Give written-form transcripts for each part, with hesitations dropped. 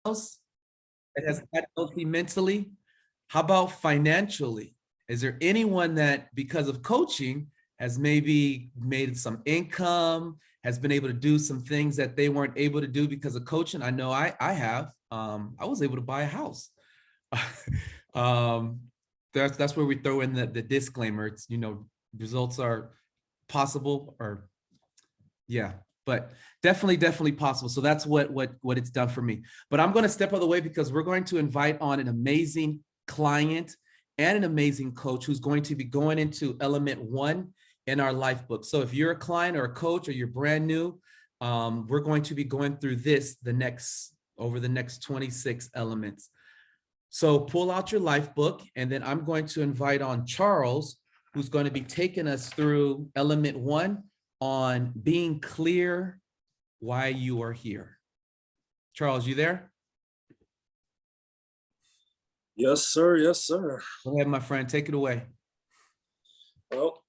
else that has got healthy mentally? How about financially? Is there anyone that, because of coaching, has maybe made some income, has been able to do some things that they weren't able to do because of coaching? I know I have. I was able to buy a house. um, that's where we throw in the disclaimer. It's, results are possible, or yeah, but definitely possible. So that's what it's done for me. But I'm going to step out of the way because we're going to invite on an amazing client and an amazing coach who's going to be going into element 1 in our life book. So if you're a client or a coach or you're brand new, we're going to be going through this over the next 26 elements. So pull out your life book, and then I'm going to invite on Charles, who's going to be taking us through element 1 on being clear why you are here. Charles, you there? Yes, sir. Yes, sir. Go ahead, my friend. Take it away. Well,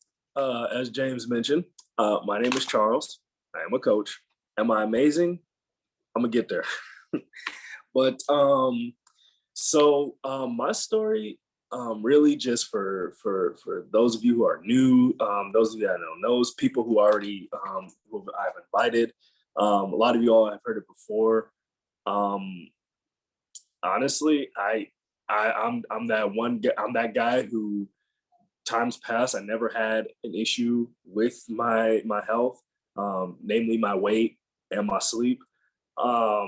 as James mentioned, my name is Charles. I am a coach. Am I amazing? I'm gonna get there. But my story, really just for those of you who are new, those of you that don't know, people who already who I've invited. A lot of you all have heard it before. Honestly, I'm that guy who times past I never had an issue with my health, namely my weight and my sleep. I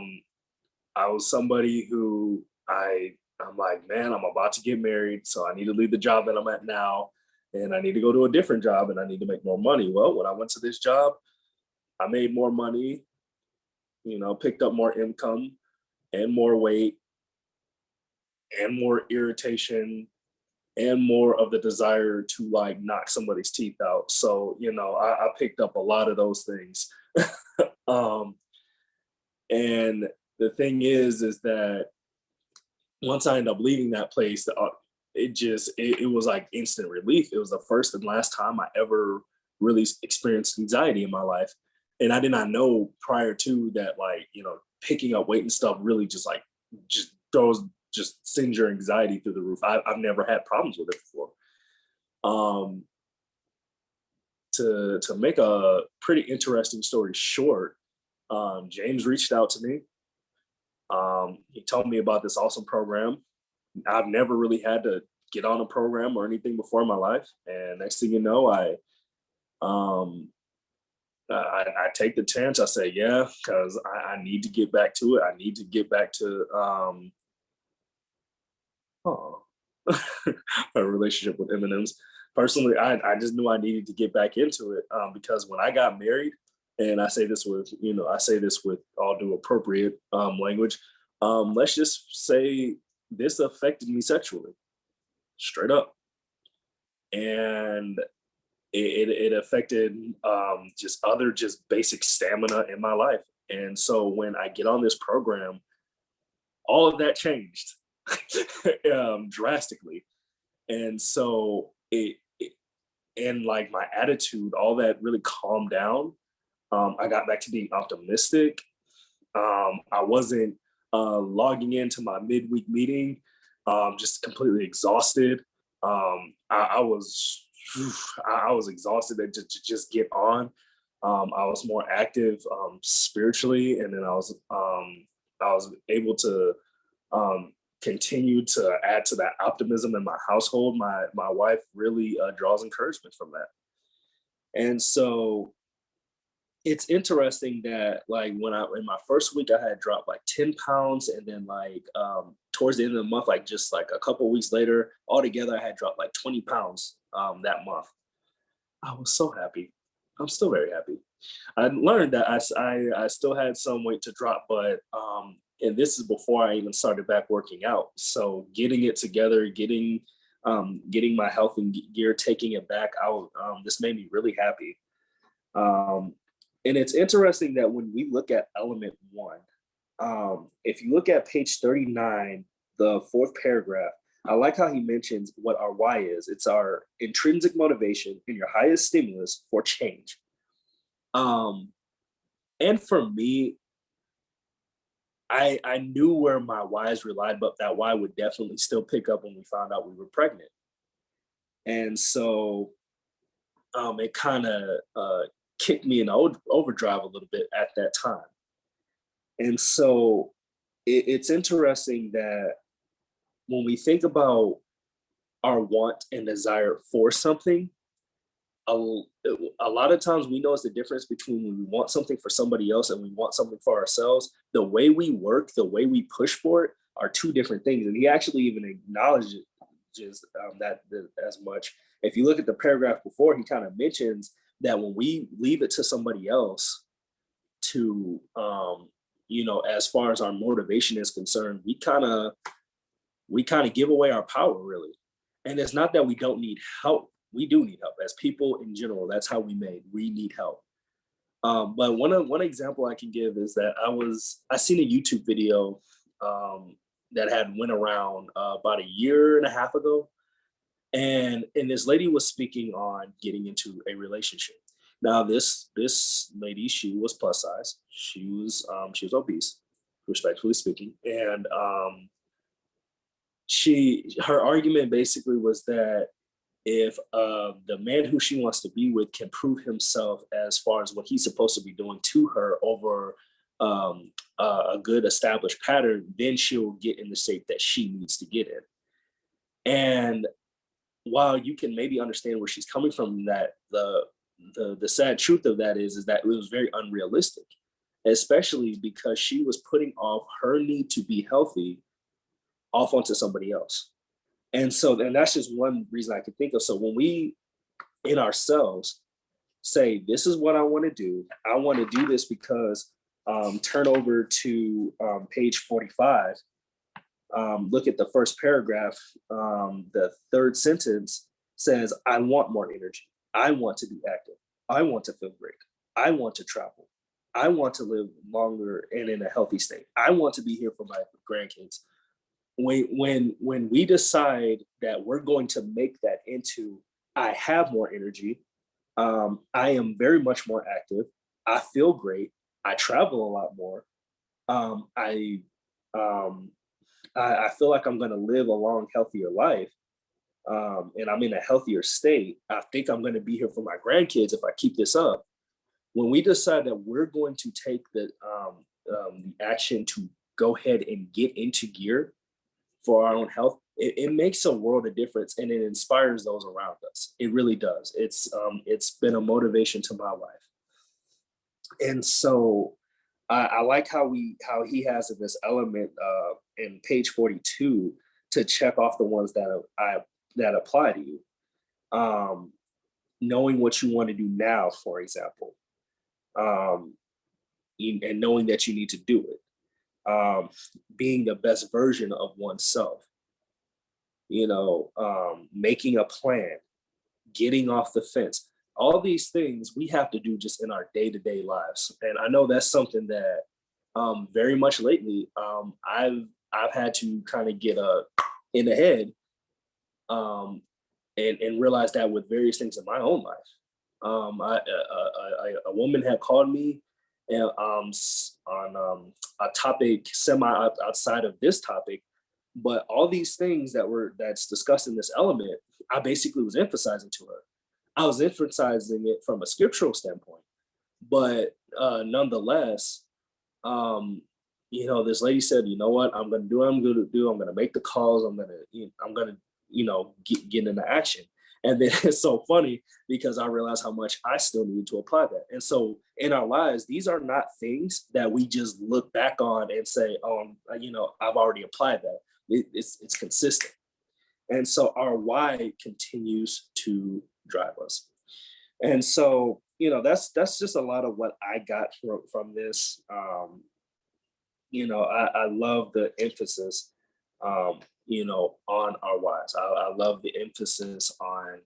was somebody who I'm like, man, I'm about to get married, so I need to leave the job that I'm at now, and I need to go to a different job, and I need to make more money. Well, when I went to this job, I made more money, picked up more income and more weight and more irritation and more of the desire to like knock somebody's teeth out. So, I picked up a lot of those things. And the thing is that once I ended up leaving that place, it was like instant relief. It was the first and last time I ever really experienced anxiety in my life. And I did not know prior to that, like, picking up weight and stuff really just sends your anxiety through the roof. I've never had problems with it before. To make a pretty interesting story short, James reached out to me. He told me about this awesome program. I've never really had to get on a program or anything before in my life, and next thing you know, I take the chance. I say, yeah, because I need to get back to it. I need to get back to a relationship with M&Ms. Personally, I just knew I needed to get back into it, because when I got married, and I say this with all due appropriate language, let's just say this affected me sexually, straight up, and it affected just basic stamina in my life. And so when I get on this program, all of that changed drastically. And so and like my attitude, all that really calmed down. I got back to being optimistic. I wasn't logging into my midweek meeting just completely exhausted. I was exhausted to just get on. I was more active spiritually, and then I was able to continue to add to that optimism in my household. My wife really draws encouragement from that, and so it's interesting that like when in my first week I had dropped like 10 pounds, and then like towards the end of the month, like just like a couple of weeks later, altogether I had dropped like 20 pounds that month. I was so happy. I'm still very happy. I learned that I still had some weight to drop, but and this is before I even started back working out. So getting it together, getting my health in gear, taking it back out, this made me really happy. And it's interesting that when we look at element 1, if you look at page 39, the 4th paragraph, I like how he mentions what our why is. It's our intrinsic motivation and your highest stimulus for change. And for me, I knew where my whys relied, but that why would definitely still pick up when we found out we were pregnant. And so it kind of kicked me in overdrive a little bit at that time. And so it's interesting that when we think about our want and desire for something, a, a lot of times we notice the difference between when we want something for somebody else and we want something for ourselves. The way we work, the way we push for it are two different things. And he actually even acknowledges that as much. If you look at the paragraph before, he kind of mentions that when we leave it to somebody else to, as far as our motivation is concerned, we kind of give away our power, really. And it's not that we don't need help. We do need help as people in general. That's how we made. We need help. But one example I can give is that I seen a YouTube video that had went around about a year and a half ago, and this lady was speaking on getting into a relationship. Now this lady, she was plus size. She was obese, respectfully speaking, and her argument basically was that if the man who she wants to be with can prove himself as far as what he's supposed to be doing to her over a good established pattern, then she'll get in the shape that she needs to get in. And while you can maybe understand where she's coming from, that the sad truth of that is that it was very unrealistic, especially because she was putting off her need to be healthy off onto somebody else. And that's just one reason I can think of. So when we in ourselves say, this is what I want to do, I want to do this because turn over to page 45. Look at the first paragraph. The third sentence says, I want more energy. I want to be active. I want to feel great. I want to travel. I want to live longer and in a healthy state. I want to be here for my grandkids. When we decide that we're going to make that into, I have more energy, I am very much more active, I feel great, I travel a lot more, I feel like I'm going to live a long, healthier life, and I'm in a healthier state. I think I'm going to be here for my grandkids if I keep this up. When we decide that we're going to take the action to go ahead and get into gear for our own health, it makes a world of difference, and it inspires those around us. It really does. It's been a motivation to my life. And so I like how he has in this element in page 42 to check off the ones that apply to you. Knowing what you want to do now, for example, and knowing that you need to do it. Being the best version of oneself, making a plan, getting off the fence. All these things we have to do just in our day-to-day lives. And I know that's something that very much lately I've had to kind of get in the head and realize that with various things in my own life. A woman had called me and, on a topic semi outside of this topic, but all these things that's discussed in this element, I basically was emphasizing to her. I was emphasizing it from a scriptural standpoint, but nonetheless, this lady said, "You know what? I'm going to do what I'm going to do. I'm going to make the calls. I'm going to get into action." And then it's so funny because I realized how much I still need to apply that. And so in our lives, these are not things that we just look back on and say, "Oh, I've already applied that." It's consistent. And so our why continues to drive us. And so, that's just a lot of what I got from this. I love the emphasis, on our whys. I love the emphasis on,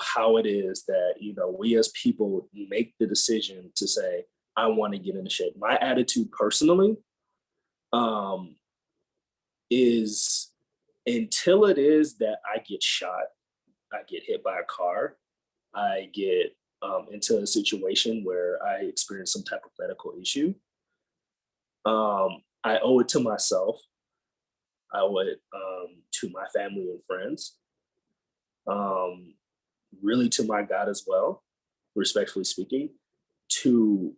how it is that, we as people make the decision to say, I want to get into shape. My attitude personally is, until it is that I get shot, I get hit by a car, I get into a situation where I experience some type of medical issue, I owe it to myself. I owe it to my family and friends, um, really to my God as well, respectfully speaking, to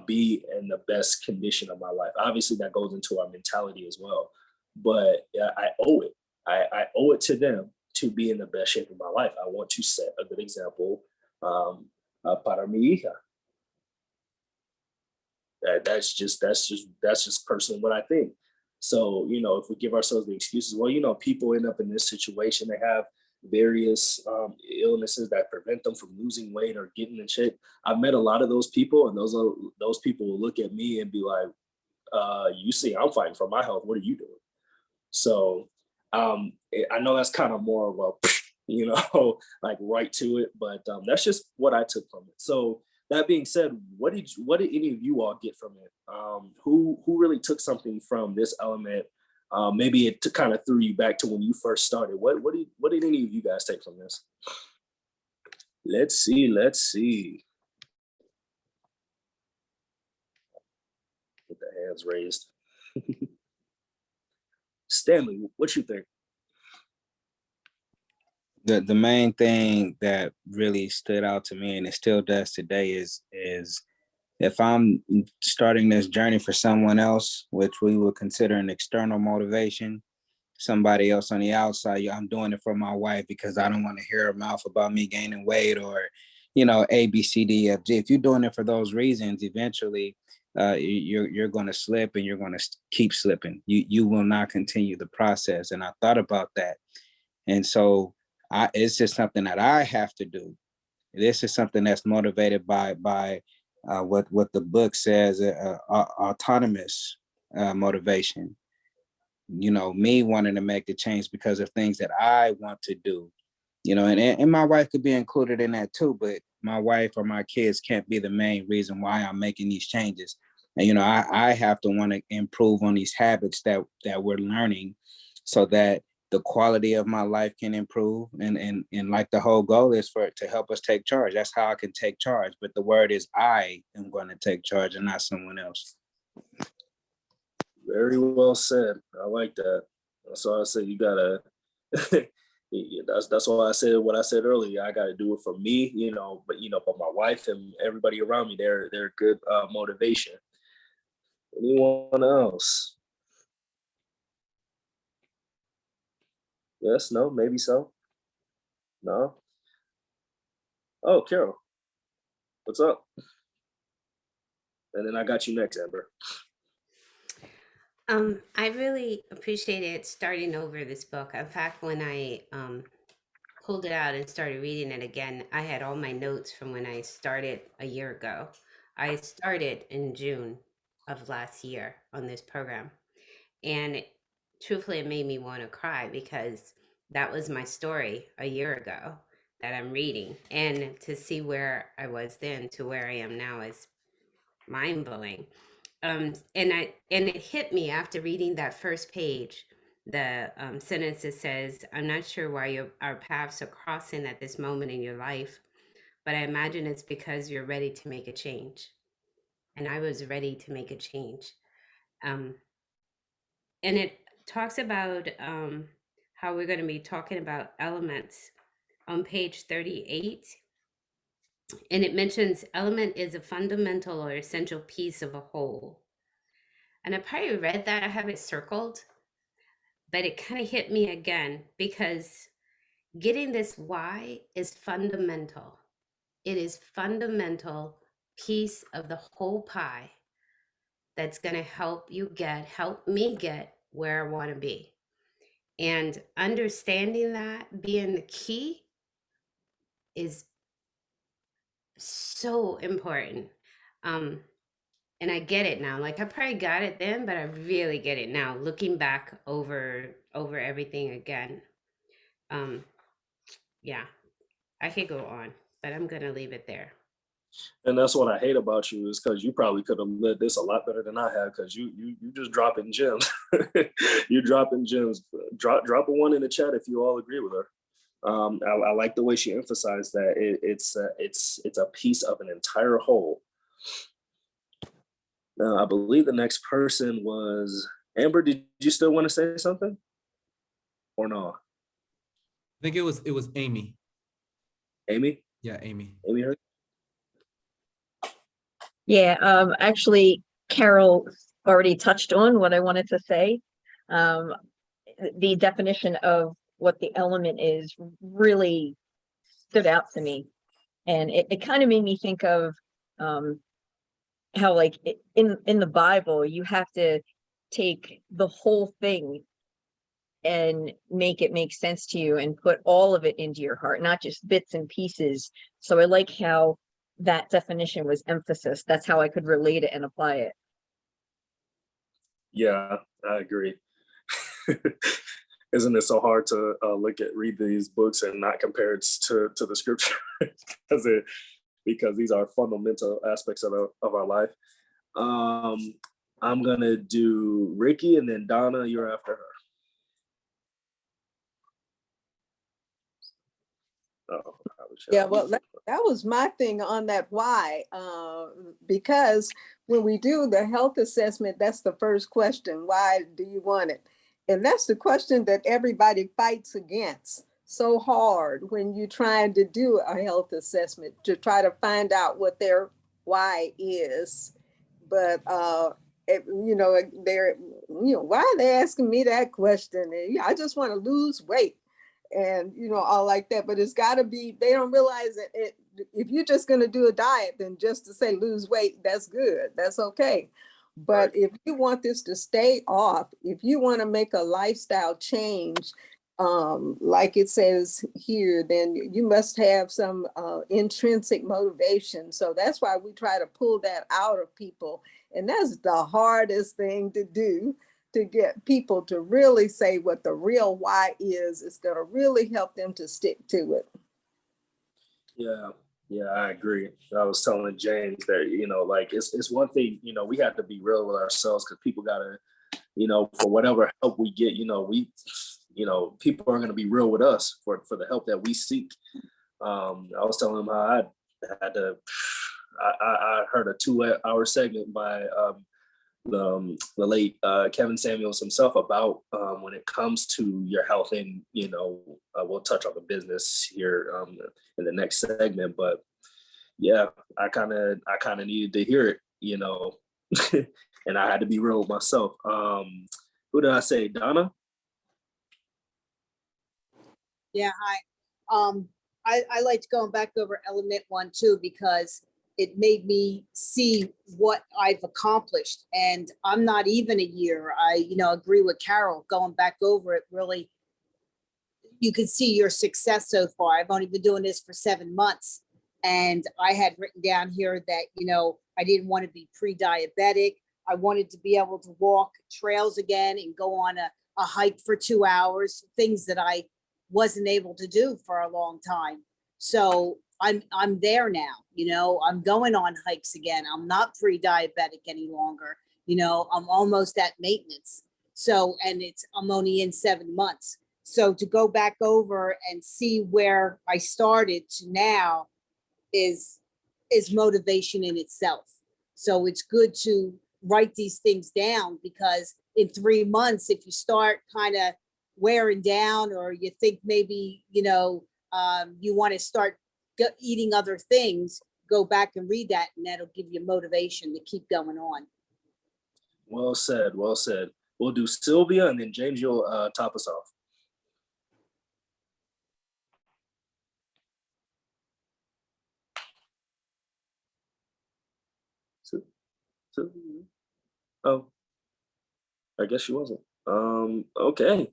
be in the best condition of my life. Obviously, that goes into our mentality as well, but I owe it. I owe it to them to be in the best shape of my life. I want to set a good example um, para mi hija. That's just personally what I think. So, if we give ourselves the excuses, well, people end up in this situation. They have various illnesses that prevent them from losing weight or getting in shape. I've met a lot of those people, and those people will look at me and be like, "You see, I'm fighting for my health. What are you doing?" So, I know that's kind of more of a, like right to it, but that's just what I took from it. So that being said, what did any of you all get from it? Who really took something from this element? Maybe it kind of threw you back to when you first started. What did any of you guys take from this? Let's see. Let's see. With the hands raised. Stanley, what you think? The main thing that really stood out to me, and it still does today, is if I'm starting this journey for someone else, which we would consider an external motivation, somebody else on the outside, I'm doing it for my wife because I don't want to hear her mouth about me gaining weight or, A, B, C, D, F, G. If you're doing it for those reasons, eventually you're going to slip, and you're going to keep slipping. You will not continue the process. And I thought about that. And so it's just something that I have to do. This is something that's motivated by what the book says, autonomous motivation. Me wanting to make the change because of things that I want to do. And my wife could be included in that too, but my wife or my kids can't be the main reason why I'm making these changes. And I have to want to improve on these habits that we're learning, so that the quality of my life can improve. And like the whole goal is for it to help us take charge. That's how I can take charge. But the word is I am going to take charge and not someone else. Very well said. I like that. That's why I said you gotta. that's why I said what I said earlier. I gotta do it for me, but my wife and everybody around me, they're good motivation. Anyone else? Yes, no, maybe so. No. Oh, Carol, what's up? And then I got you next, Amber. I really appreciated starting over this book. In fact, when I pulled it out and started reading it again, I had all my notes from when I started a year ago. I started in June of last year on this program. And truthfully, it made me want to cry because that was my story a year ago that I'm reading. And to see where I was then to where I am now is mind blowing. And it hit me after reading that first page, the sentence that says, "I'm not sure why our paths are crossing at this moment in your life, but I imagine it's because you're ready to make a change." And I was ready to make a change. Um, and it talks about how we're going to be talking about elements on page 38. And it mentions element is a fundamental or essential piece of a whole. And I probably read that, I have it circled, but it kind of hit me again because getting this why is fundamental. It is fundamental piece of the whole pie that's going to help me get where I want to be. And understanding that being the key is so important. And I get it now. Like I probably got it then, but I really get it now, looking back over everything again. Yeah, I could go on, but I'm gonna leave it there. And that's what I hate about you, is because you probably could have led this a lot better than I have, because you just dropping gems. You're dropping gems. Drop a one in the chat if you all agree with her. I like the way she emphasized that it's a piece of an entire whole. I believe the next person was Amber. Did you still want to say something? Or no? I think it was Amy. Amy? Yeah, Amy. Amy heard? Yeah, actually, Carol already touched on what I wanted to say. The definition of what the element is really stood out to me. And it kind of made me think of how like in the Bible, you have to take the whole thing and make it make sense to you and put all of it into your heart, not just bits and pieces. So I like how that definition was emphasis. That's how I could relate it and apply it. Yeah, I agree. Isn't it so hard to read these books and not compare it to the scripture because these are fundamental aspects of our life. I'm gonna do Ricky, and then Donna, you're after her. Oh, Yeah, well, that was my thing on that why, because when we do the health assessment, that's the first question. Why do you want it? And that's the question that everybody fights against so hard when you're trying to do a health assessment, to try to find out what their why is. But why are they asking me that question? And, I just want to lose weight and all like that. But it's got to be, they don't realize that if you're just going to do a diet, then just to say lose weight, that's good, that's okay. But if you want this to stay off, if you want to make a lifestyle change, like it says here, then you must have some intrinsic motivation. So that's why we try to pull that out of people. And that's the hardest thing to do, to get people to really say what the real why is. It's going to really help them to stick to it. Yeah, I agree. I was telling James that, it's one thing, we have to be real with ourselves, because people gotta, for whatever help we get, people are going to be real with us for the help that we seek. I was telling him how I heard a 2-hour segment by the late Kevin Samuels himself about when it comes to your health, and we'll touch on the business here in the next segment. But yeah, I kind of needed to hear it, and I had to be real with myself. Who did I say? Donna? Yeah, hi. I liked going back over element 1 too, because it made me see what I've accomplished. And I'm not even a year. I, agree with Carol, going back over it, really, you can see your success so far. I've only been doing this for 7 months. And I had written down here that, I didn't want to be pre-diabetic. I wanted to be able to walk trails again and go on a hike for 2 hours, things that I wasn't able to do for a long time. So I'm there now, I'm going on hikes again. I'm not pre-diabetic any longer. I'm almost at maintenance. So, and I'm only in 7 months. So to go back over and see where I started to now is motivation in itself. So it's good to write these things down, because in 3 months, if you start kind of wearing down, or you think maybe, you want to start eating other things, go back and read that, and that'll give you motivation to keep going on. Well said. Well said. We'll do Sylvia, and then James, you'll top us off. Oh, I guess she wasn't. Okay.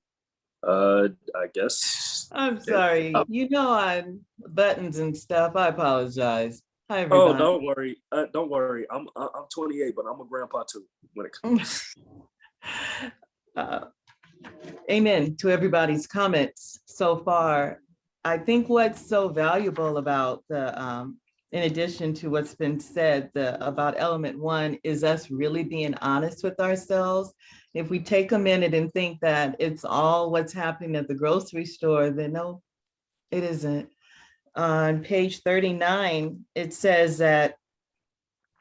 I guess. I'm sorry. On buttons and stuff. I apologize. Hi, everybody. Oh, don't worry. Don't worry. I'm 28, but I'm a grandpa too when it comes. Amen to everybody's comments so far. I think what's so valuable about the, in addition to what's been said about element 1, is us really being honest with ourselves. If we take a minute and think that it's all what's happening at the grocery store, then no, it isn't. On page 39, it says that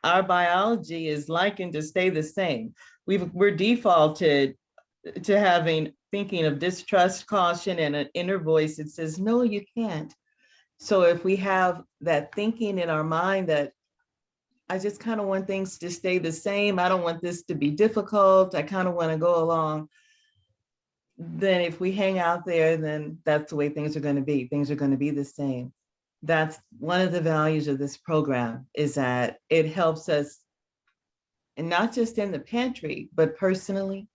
our biology is likened to stay the same. We're defaulted to having thinking of distrust, caution, and an inner voice that says, no, you can't. So if we have that thinking in our mind that I just kind of want things to stay the same, I don't want this to be difficult, I kind of want to go along, then if we hang out there, then that's the way things are going to be. Things are going to be the same. That's one of the values of this program, is that it helps us, and not just in the pantry, but personally,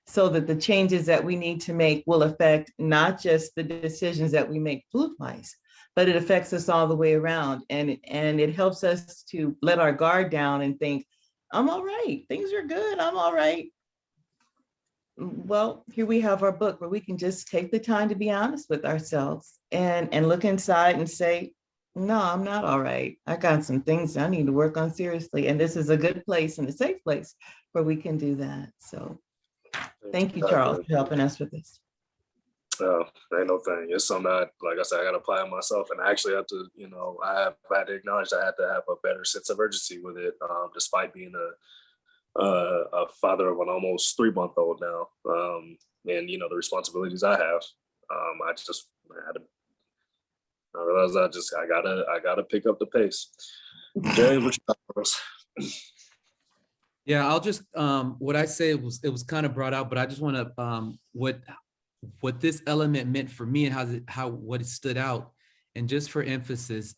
so that the changes that we need to make will affect not just the decisions that we make food-wise, but it affects us all the way around. And it helps us to let our guard down and think, I'm all right, things are good, I'm all right. Well, here we have our book where we can just take the time to be honest with ourselves and look inside and say, no, I'm not all right. I got some things I need to work on seriously. And this is a good place and a safe place where we can do that. So thank you, Charles, for helping us with this. Ain't no thing. It's something that, like I said, I got to apply it myself, and I actually have to, I had to acknowledge I had to have a better sense of urgency with it, despite being a father of an almost 3-month-old now, and the responsibilities I have. I realized I gotta pick up the pace. James, what you got for us? Yeah, I'll just, what I say it was kind of brought out, but I just want to, what this element meant for me and what it stood out. And just for emphasis,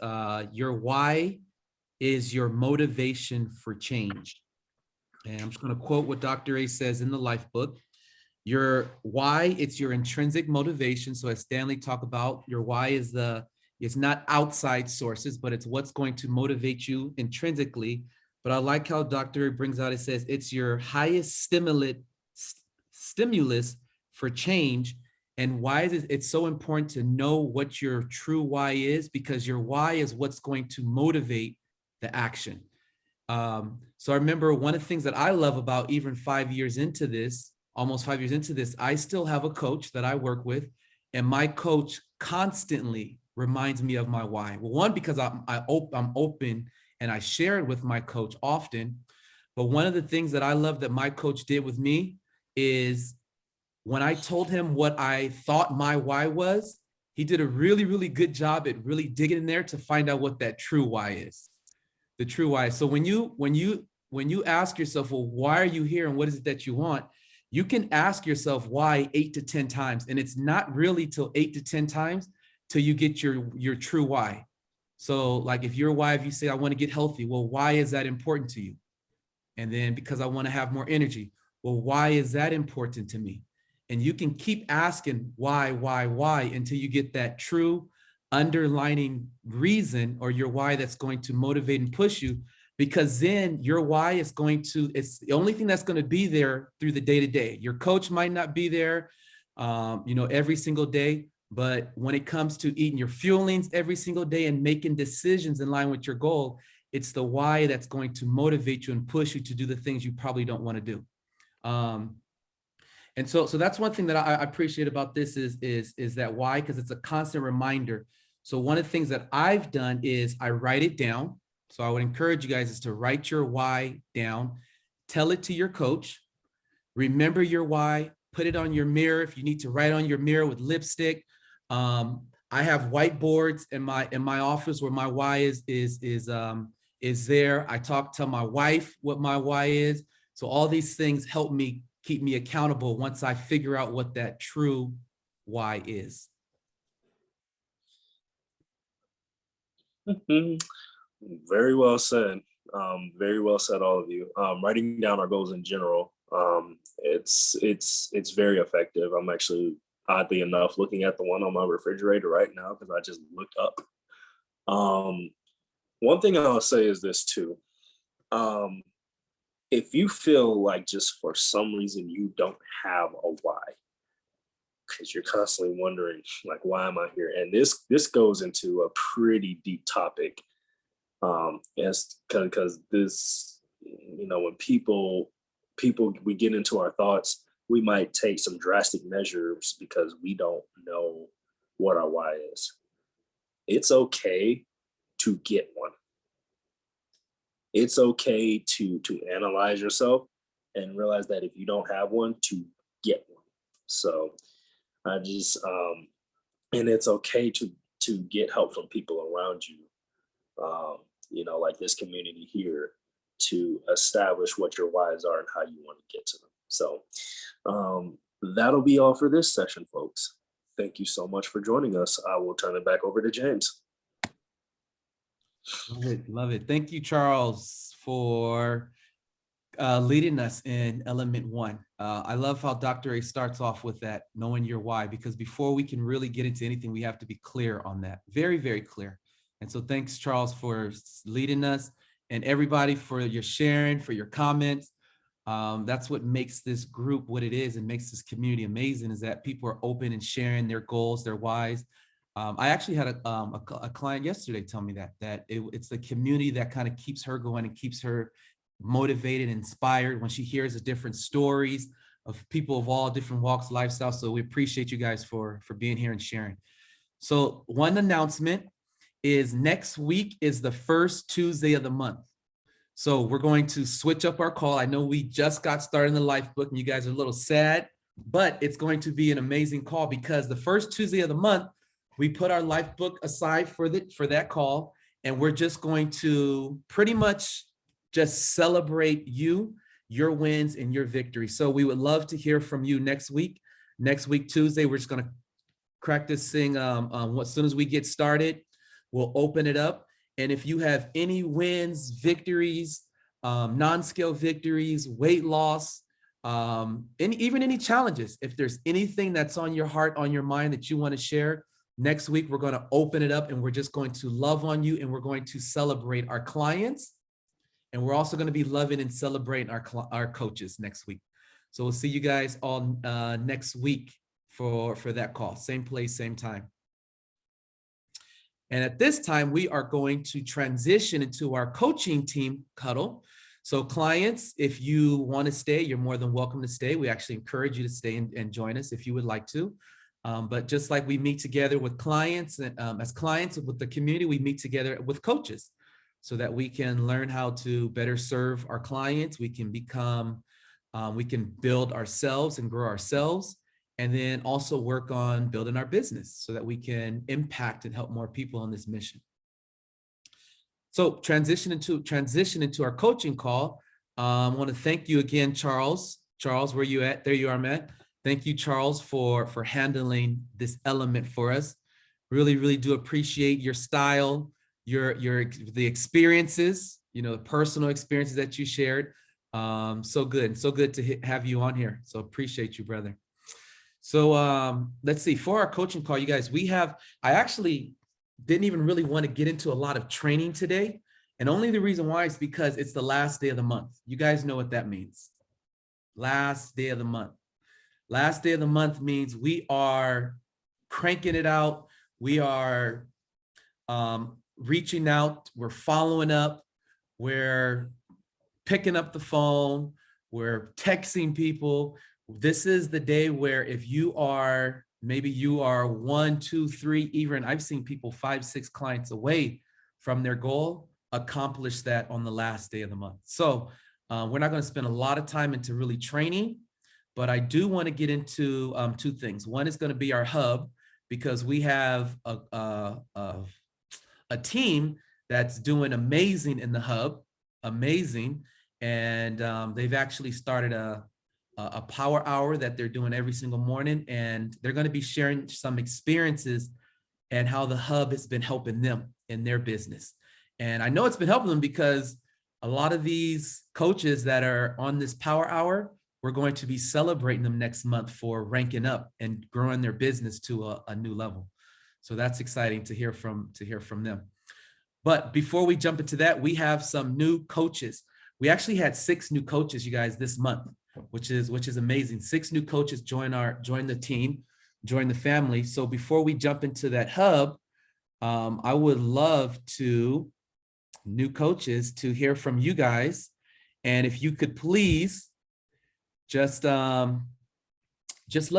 your why is your motivation for change. And I'm just going to quote what Dr. A says in the Life book. Your why, it's your intrinsic motivation. So as Stanley talked about, your why is it's not outside sources, but it's what's going to motivate you intrinsically. But I like how Dr. brings out, it says it's your highest stimulus for change. And why is it's so important to know what your true why is, because your why is what's going to motivate the action. So I remember one of the things that I love about even 5 years into this, almost 5 years into this, I still have a coach that I work with, and my coach constantly reminds me of my why. Well, one, because I'm open and I share it with my coach often. But one of the things that I love that my coach did with me is when I told him what I thought my why was, he did a really, really good job at really digging in there to find out what that true why is. The true why. So when you ask yourself, well, why are you here and what is it that you want? You can ask yourself why 8 to 10 times. And it's not really till 8 to 10 times till you get your true why. So like if your why, if you say, I want to get healthy, well, why is that important to you? And then because I want to have more energy, well, why is that important to me? And you can keep asking why until you get that true underlining reason or your why that's going to motivate and push you, because then your why is it's the only thing that's going to be there through the day to day. Your coach might not be there, every single day, but when it comes to eating your fuelings every single day and making decisions in line with your goal, it's the why that's going to motivate you and push you to do the things you probably don't want to do. And so that's one thing that I appreciate about this is that why, because it's a constant reminder. So one of the things that I've done is I write it down. So I would encourage you guys is to write your why down, tell it to your coach, remember your why, put it on your mirror. If you need to write on your mirror with lipstick. I have whiteboards in my office where my why is there. I tell my wife what my why is. So all these things help me keep me accountable once I figure out what that true why is. Very well said. Very well said, all of you. Writing down our goals in general, it's very effective. I'm actually, oddly enough, looking at the one on my refrigerator right now because I just looked up. One thing I'll say is this too. If you feel like just for some reason you don't have a why, because you're constantly wondering, like, why am I here? And this goes into a pretty deep topic. Because this, when people we get into our thoughts, we might take some drastic measures because we don't know what our why is. It's okay to get one. it's okay to analyze yourself and realize that if you don't have one, to get one. So I just and it's okay to get help from people around you, you know, like this community here, to establish what your whys are and how you want to get to them. So that'll be all for this session, folks. Thank you so much for joining us. I will turn it back over to James. Love it, love it. Thank you, Charles, for leading us in element one. I love how Dr. A starts off with that, knowing your why, because before we can really get into anything, we have to be clear on that. Very, very clear. And so thanks, Charles, for leading us, and everybody for your sharing, for your comments. That's what makes this group what it is and makes this community amazing, is that people are open and sharing their goals, their whys. I actually had a client yesterday tell me that it's the community that kind of keeps her going and keeps her motivated, inspired when she hears the different stories of people of all different walks, lifestyles. So we appreciate you guys for being here and sharing. So one announcement is next week is the first Tuesday of the month. So we're going to switch up our call. I know we just got started in the life book and you guys are a little sad, but it's going to be an amazing call, because the first Tuesday of the month, we put our life book aside for that call, and we're just going to pretty much just celebrate you, your wins and your victory. So we would love to hear from you next week. Next week, Tuesday, we're just going to crack this thing. As soon as we get started, we'll open it up. And if you have any wins, victories, non-scale victories, weight loss, even any challenges, if there's anything that's on your heart, on your mind that you want to share, next week, we're going to open it up and we're just going to love on you, and we're going to celebrate our clients. And we're also going to be loving and celebrating our coaches next week. So we'll see you guys all next week for that call. Same place, same time. And at this time, we are going to transition into our coaching team cuddle. So clients, if you want to stay, you're more than welcome to stay. We actually encourage you to stay and join us if you would like to. But just like we meet together with clients, and as clients with the community, we meet together with coaches so that we can learn how to better serve our clients. We can we can build ourselves and grow ourselves, and then also work on building our business so that we can impact and help more people on this mission. So transition into our coaching call. I want to thank you again, Charles. Charles, where you at? There you are, Matt. Thank you, Charles, for handling this element for us. Really, really do appreciate your style, the experiences, the personal experiences that you shared. So good to have you on here. So appreciate you, brother. So let's see, for our coaching call, you guys, I actually didn't even really want to get into a lot of training today. And only the reason why is because it's the last day of the month. You guys know what that means. Last day of the month. Last day of the month means we are cranking it out. We are reaching out. We're following up. We're picking up the phone. We're texting people. This is the day where if maybe you are 1, 2, 3, even I've seen people 5, 6 clients away from their goal, accomplish that on the last day of the month. So we're not going to spend a lot of time into really training, but I do want to get into 2 things. One is going to be our hub, because we have a team that's doing amazing in the hub, amazing. And they've actually started a power hour that they're doing every single morning. And they're going to be sharing some experiences and how the hub has been helping them in their business. And I know it's been helping them because a lot of these coaches that are on this power hour, we're going to be celebrating them next month for ranking up and growing their business to a new level. So that's exciting to hear from them. But before we jump into that, we have some new coaches. We actually had 6 new coaches, you guys, this month, which is amazing. 6 new coaches join the team, join the family. So before we jump into that hub, I would love new coaches to hear from you guys. And if you could please just let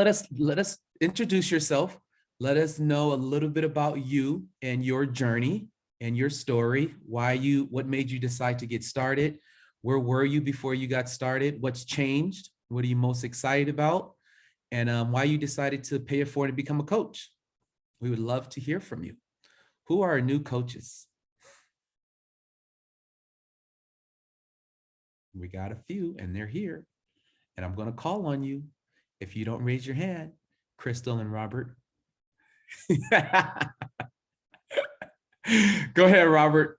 us introduce yourself. Let us know a little bit about you and your journey. and your story, what made you decide to get started? Where were you before you got started? What's changed? What are you most excited about? And why you decided to pay it forward and become a coach? We would love to hear from you. Who are our new coaches? We got a few and they're here. And I'm going to call on you if you don't raise your hand, Crystal and Robert. Go ahead, Robert.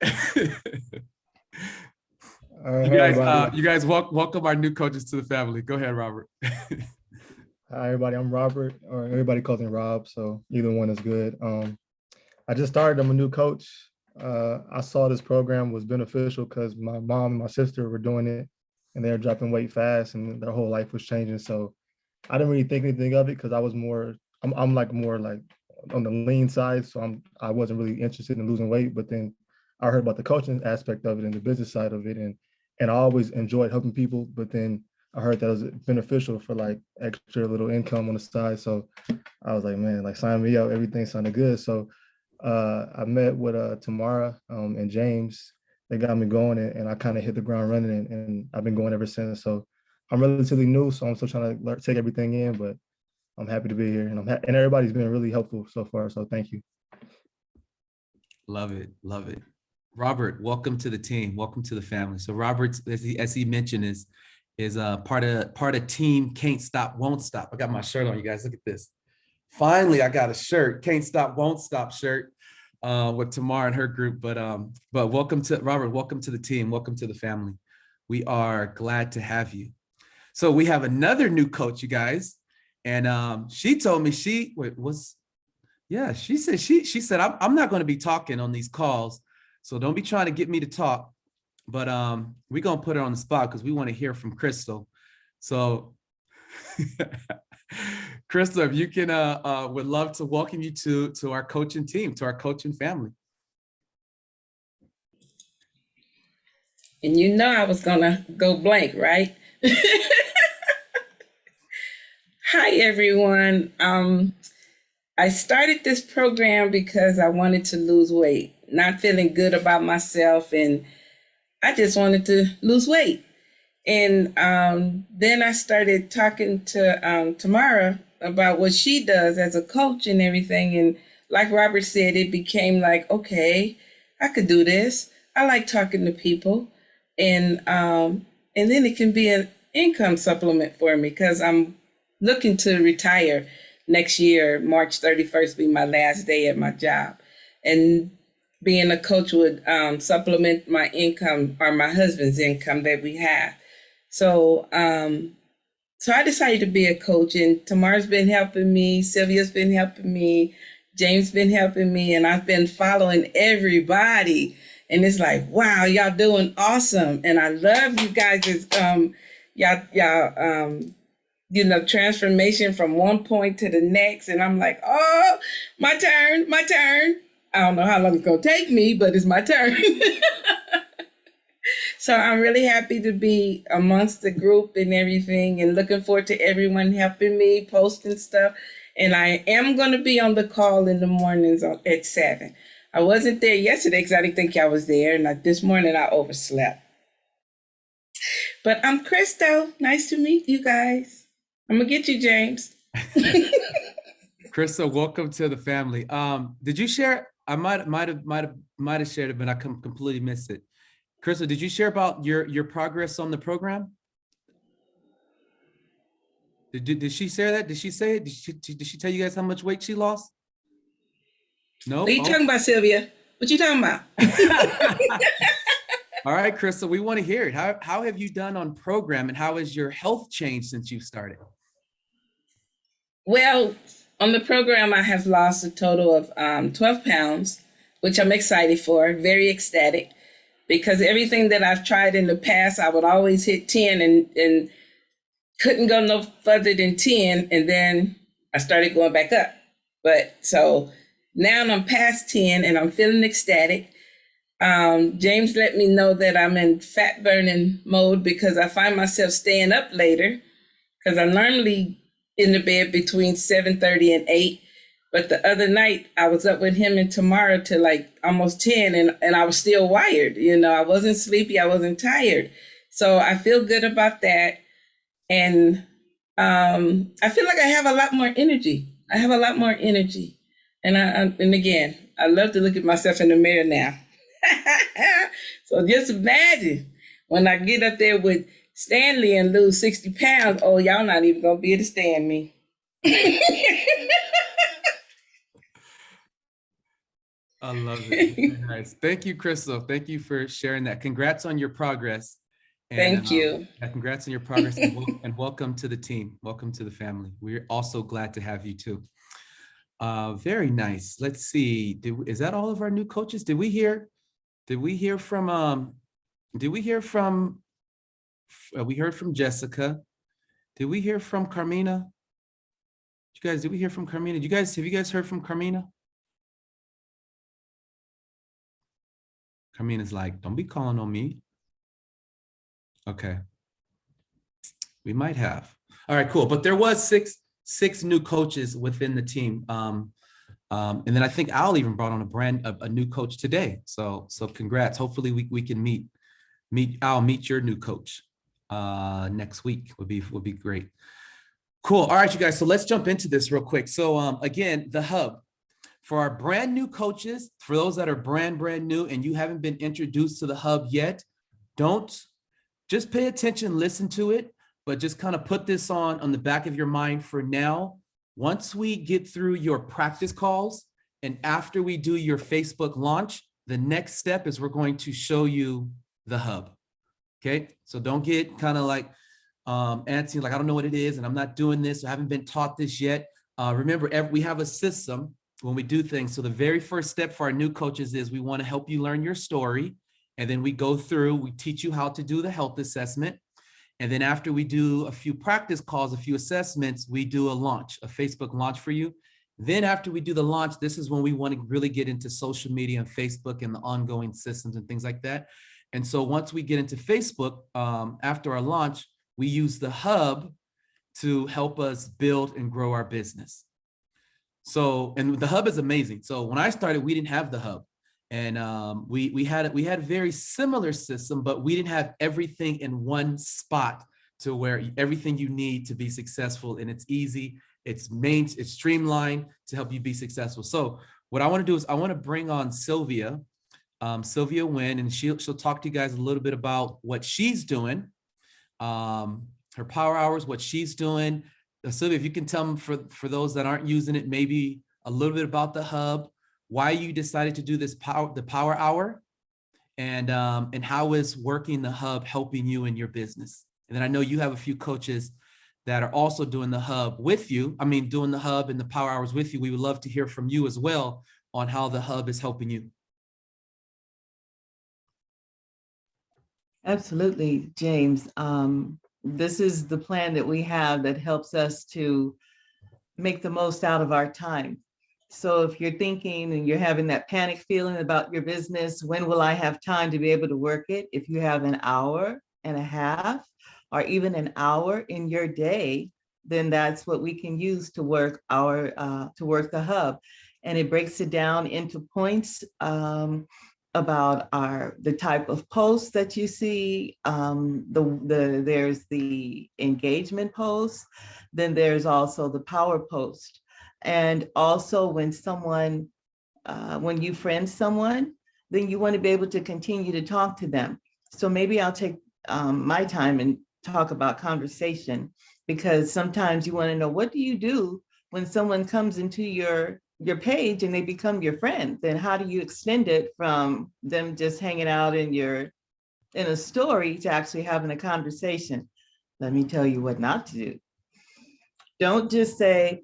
All right, everybody. You guys welcome our new coaches to the family. Go ahead, Robert. Hi, everybody. I'm Robert, or everybody calls me Rob, so either one is good. I just started. I'm a new coach. I saw this program was beneficial because my mom and my sister were doing it, and they were dropping weight fast, and their whole life was changing. So I didn't really think anything of it because I was I'm like more like on the lean side, so I wasn't really interested in losing weight. But then I heard about the coaching aspect of it and the business side of it, and I always enjoyed helping people. But then I heard that it was beneficial for like extra little income on the side. So I was like, man, like sign me up. Everything sounded good. So I met with Tamara and James. They got me going, and I kind of hit the ground running, and I've been going ever since. So I'm relatively new, so I'm still trying to take everything in, but I'm happy to be here, and and everybody's been really helpful so far. So thank you. Love it, love it. Robert, welcome to the team. Welcome to the family. So Robert, as he mentioned, is part of team Can't Stop, Won't Stop. I got my shirt on, you guys. Look at this. Finally, I got a shirt, Can't Stop, Won't Stop shirt with Tamara and her group. But welcome to Robert. Welcome to the team. Welcome to the family. We are glad to have you. So we have another new coach, you guys, and she told me she said I'm not going to be talking on these calls, so don't be trying to get me to talk. But we're gonna put her on the spot because we want to hear from Crystal. So Crystal, if you can, would love to welcome you to our coaching team, to our coaching family. And you know I was gonna go blank, right? Hi, everyone. I started this program because I wanted to lose weight, not feeling good about myself, and I just wanted to lose weight. And then I started talking to Tamara about what she does as a coach and everything. And like Robert said, it became like, okay, I could do this. I like talking to people. And then it can be an income supplement for me because I'm looking to retire next year. March 31st be my last day at my job. And being a coach would supplement my income or my husband's income that we have. So so I decided to be a coach, and Tamara's been helping me, Sylvia's been helping me, James been helping me, and I've been following everybody. And it's like, wow, y'all doing awesome. And I love you guys' transformation from one point to the next. And I'm like, oh, my turn. I don't know how long it's going to take me, but it's my turn. So I'm really happy to be amongst the group and everything, and looking forward to everyone helping me, posting stuff. And I am going to be on the call in the mornings at 7. I wasn't there yesterday because I didn't think I was there. And this morning I overslept. But I'm Crystal. Nice to meet you guys. I'm going to get you, James. Crystal, welcome to the family. Did you share? I might have shared it, but I completely missed it. Crystal, did you share about your progress on the program? Did she share that? Did she say it? Did she tell you guys how much weight she lost? No. What are you talking about, Sylvia? What you talking about? All right, Crystal, we want to hear it. How have you done on program, and how has your health changed since you started? Well, on the program, I have lost a total of 12 pounds, which I'm excited for, very ecstatic, because everything that I've tried in the past, I would always hit 10 and couldn't go no further than 10. And then I started going back up. But so now I'm past 10 and I'm feeling ecstatic. James let me know that I'm in fat burning mode because I find myself staying up later because I'm normally in the bed between 7:30 and 8. But the other night I was up with him and Tamara to like almost 10 and I was still wired. I wasn't sleepy. I wasn't tired. So I feel good about that. And I feel like I have a lot more energy. And again, I love to look at myself in the mirror now. So just imagine when I get up there with Stanley and lose 60 pounds. Oh, y'all not even gonna be able to stand me. I love it. Very nice. Thank you, Crystal. Thank you for sharing that. Congrats on your progress. Thank you. Congrats on your progress and welcome to the team. Welcome to the family. We're also glad to have you too. Very nice. Let's see. Is that all of our new coaches? Did we hear from we heard from Jessica. Did we hear from Carmina? Did we hear from Carmina? Have you guys heard from Carmina? Carmina's like, don't be calling on me. Okay. We might have. All right, cool. But there was six new coaches within the team. And then I think Al even brought on a new coach today. So congrats. Hopefully we can meet your new coach next week. Would be great. Cool. All right, you guys. So let's jump into this real quick. So again, the hub. For our brand new coaches, for those that are brand new and you haven't been introduced to the hub yet, just pay attention, listen to it, but just kind of put this on the back of your mind for now. Once we get through your practice calls and after we do your Facebook launch, the next step is we're going to show you the hub. Okay, so don't get kind of like antsy, like I don't know what it is and I'm not doing this, I haven't been taught this yet. Remember, we have a system when we do things. So the very first step for our new coaches is we want to help you learn your story. And then we go through, we teach you how to do the health assessment. And then after we do a few practice calls, a few assessments, we do a Facebook launch for you. Then after we do the launch, this is when we want to really get into social media and Facebook and the ongoing systems and things like that. And so once we get into Facebook, after our launch, we use the hub to help us build and grow our business. So, and the hub is amazing. So when I started, we didn't have the hub, and we had a very similar system, but we didn't have everything in one spot to where everything you need to be successful. And it's easy, it's streamlined to help you be successful. So what I want to do is I want to bring on Sylvia Nguyen, and she'll talk to you guys a little bit about what she's doing, her power hours, what she's doing. Sylvia, if you can tell them for those that aren't using it, maybe a little bit about the hub, why you decided to do the power hour, and how is working the hub helping you in your business. And then I know you have a few coaches that are also doing the hub with you. Doing the hub and the power hours with you. We would love to hear from you as well on how the hub is helping you. Absolutely, James. This is the plan that we have that helps us to make the most out of our time. So if you're thinking and you're having that panic feeling about your business, when will I have time to be able to work it? If you have an hour and a half or even an hour in your day, then that's what we can use to work the hub. And it breaks it down into points about the type of posts that you see. There's the engagement post, then there's also the power post. And also when you friend someone, then you want to be able to continue to talk to them. So maybe I'll take my time and talk about conversation, because sometimes you want to know, what do you do when someone comes into your page and they become your friend? Then how do you extend it from them just hanging out in a story to actually having a conversation? Let me tell you what not to do. Don't just say,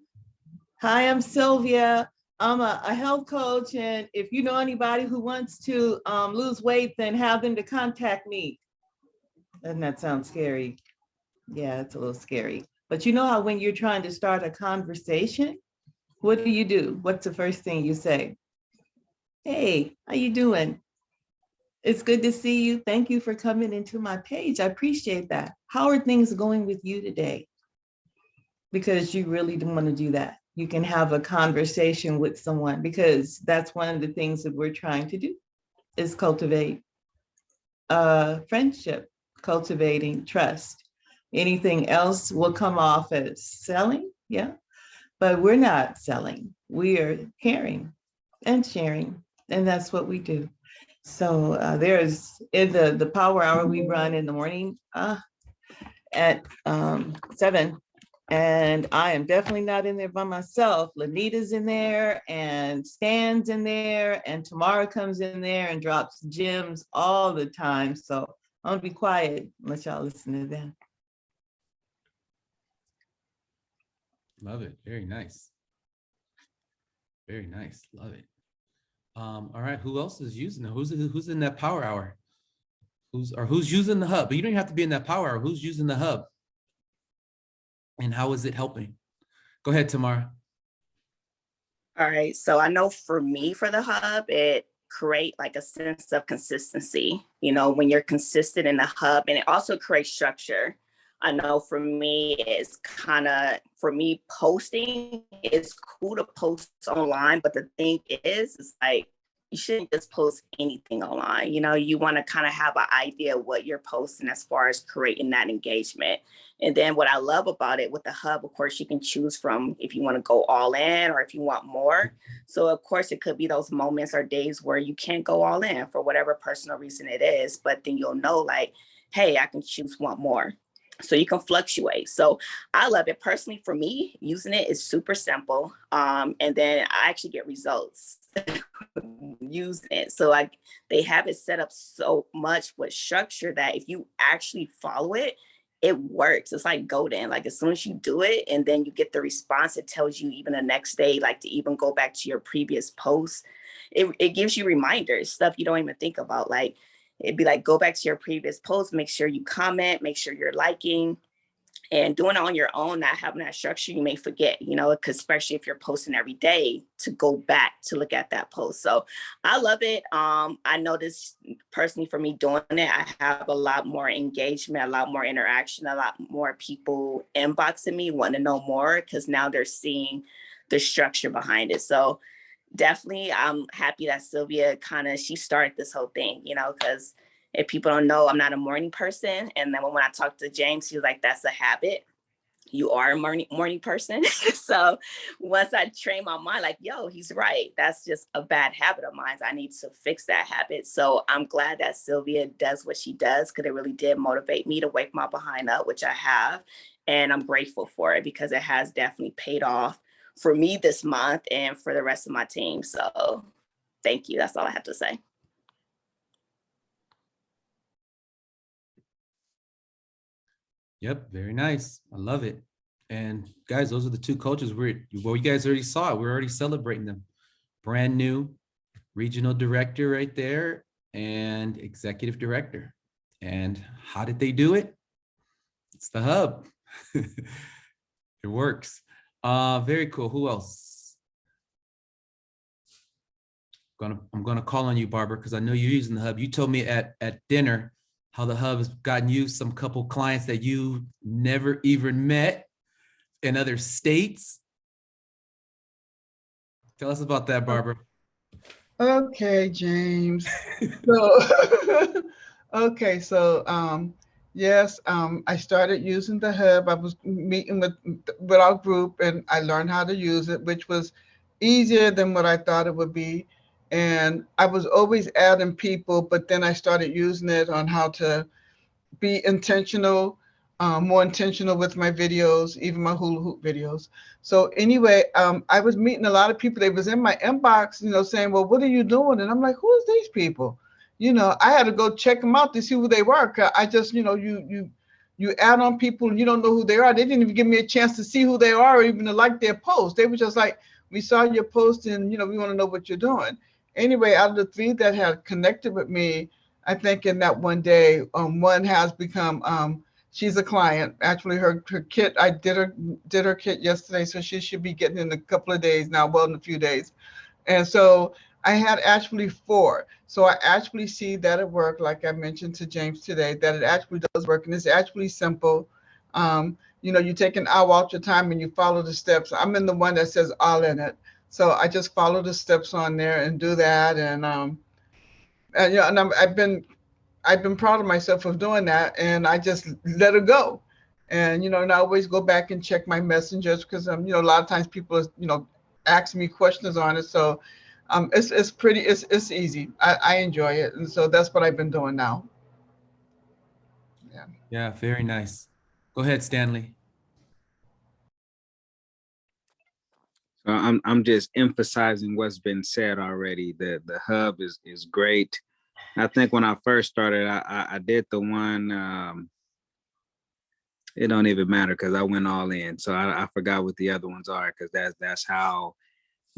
hi, I'm Sylvia. I'm a health coach. And if you know anybody who wants to lose weight, then have them to contact me. Doesn't that sound scary? Yeah, it's a little scary. But you know how when you're trying to start a conversation, what do? What's the first thing you say? Hey, how you doing? It's good to see you. Thank you for coming into my page. I appreciate that. How are things going with you today? Because you really don't want to do that. you can have a conversation with someone, because that's one of the things that we're trying to do, is cultivate friendship, cultivating trust. Anything else will come off as selling, yeah, but we're not selling. We are caring and sharing, and that's what we do. So there's in the power hour we run in the morning at 7. And I am definitely not in there by myself. Lanita's in there and Stan's in there and Tamara comes in there and drops gems all the time. So I'm gonna be quiet unless y'all listen to them. Love it. Very nice. Very nice. Love it. All right. Who else is using it? Who's in that power hour? Who's using the hub? But you don't have to be in that power hour. Who's using the hub? And how is it helping? Go ahead, Tamara. All right. So I know for me, for the hub, it create like a sense of consistency, you know, when you're consistent in the hub, and it also creates structure. I know for me, it's kind of, for me, posting is cool to post online, but the thing is like, you shouldn't just post anything online. You know, you want to kind of have an idea of what you're posting as far as creating that engagement. And then what I love about it with the hub, of course, you can choose from if you want to go all in or if you want more. So of course, it could be those moments or days where you can't go all in for whatever personal reason it is, but then you'll know like, hey, I can choose one more. So you can fluctuate. So I love it. Personally, for me, using it is super simple. And then I actually get results using it. So they have it set up so much with structure that if you actually follow it, it works. It's like golden. Like as soon as you do it and then you get the response, it tells you even the next day, like to even go back to your previous post. It gives you reminders, stuff you don't even think about. Like it'd be like, go back to your previous post, make sure you comment, make sure you're liking, and doing it on your own, not having that structure, you may forget, you know, because especially if you're posting every day, to go back to look at that post. So I love it. I noticed personally for me doing it, I have a lot more engagement, a lot more interaction, a lot more people inboxing me, wanting to know more, because now they're seeing the structure behind it. So definitely, I'm happy that Sylvia she started this whole thing, you know, because if people don't know, I'm not a morning person. And then when I talked to James, he was like, that's a habit. You are a morning person. So once I train my mind, like, yo, he's right. That's just a bad habit of mine. I need to fix that habit. So I'm glad that Sylvia does what she does, because it really did motivate me to wake my behind up, which I have. And I'm grateful for it because it has definitely paid off for me this month and for the rest of my team. So thank you. That's all I have to say. Yep, very nice. I love it. And guys, those are the two coaches. You guys already saw it. We're already celebrating them. Brand new regional director right there and executive director. And how did they do it? It's the hub. It works. Very cool. Who else? I'm gonna call on you, Barbara, because I know you're using the hub. You told me at dinner how the hub has gotten you some couple clients that you never even met in other states. Tell us about that, Barbara. Okay, James. So, okay, so yes, I started using the hub. I was meeting with our group, and I learned how to use it, which was easier than what I thought it would be. And I was always adding people, but then I started using it on how to be intentional, more intentional with my videos, even my hula hoop videos. So anyway, I was meeting a lot of people. They was in my inbox, you know, saying, well, what are you doing? And I'm like, who is these people? You know, I had to go check them out to see who they were. I just, you know, you add on people, you don't know who they are. They didn't even give me a chance to see who they are or even to like their post. They were just like, we saw your post and, you know, we want to know what you're doing. Anyway, out of the 3 that had connected with me, I think in that one day, one has become, she's a client. Actually, her kit, I did her kit yesterday, so she should be getting in a couple of days now, well, in a few days. And so I had actually 4. So I actually see that it worked, like I mentioned to James today, that it actually does work, and it's actually simple. you know, you take an hour out your time and you follow the steps. I'm in the one that says all in it. So I just follow the steps on there and do that. And you know, and I've been proud of myself for doing that, and I just let it go. And you know, and I always go back and check my messengers because you know, a lot of times people, you know, ask me questions on it. So it's pretty, it's easy. I enjoy it, and so that's what I've been doing now. Yeah. Yeah, very nice. Go ahead, Stanley. So I'm just emphasizing what's been said already. The hub is great. I think when I first started, I did the one. It don't even matter because I went all in. So I forgot what the other ones are because that's how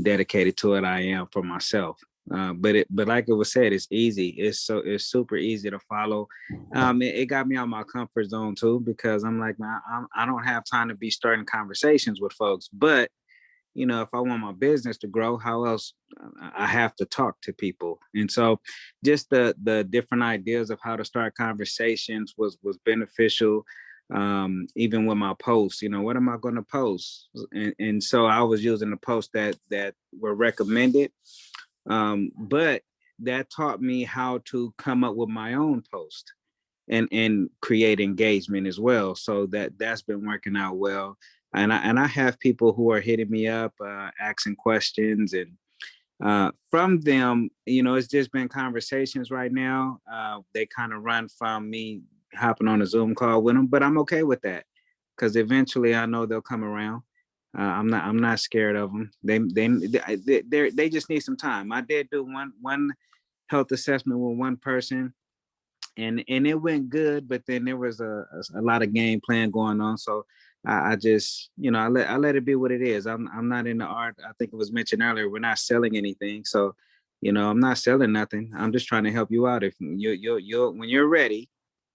dedicated to it I am for myself. But like it was said, it's easy. It's super easy to follow. It got me out of my comfort zone too because I'm like, man, I don't have time to be starting conversations with folks. But you know, if I want my business to grow, how else I have to talk to people? And so just the different ideas of how to start conversations was beneficial. Even with my posts, you know, what am I going to post? And so I was using the posts that were recommended. But that taught me how to come up with my own post and create engagement as well. So that's been working out well. And I have people who are hitting me up, asking questions, and from them, you know, it's just been conversations right now. They kind of run from me hopping on a Zoom call with them, but I'm okay with that because eventually I know they'll come around. I'm not scared of them. They just need some time. I did do one health assessment with one person, and it went good, but then there was a lot of game plan going on. So I just, you know, I let it be what it is. I'm not in the art. I think it was mentioned earlier, we're not selling anything. So, you know, I'm not selling nothing. I'm just trying to help you out. If you're when you're ready,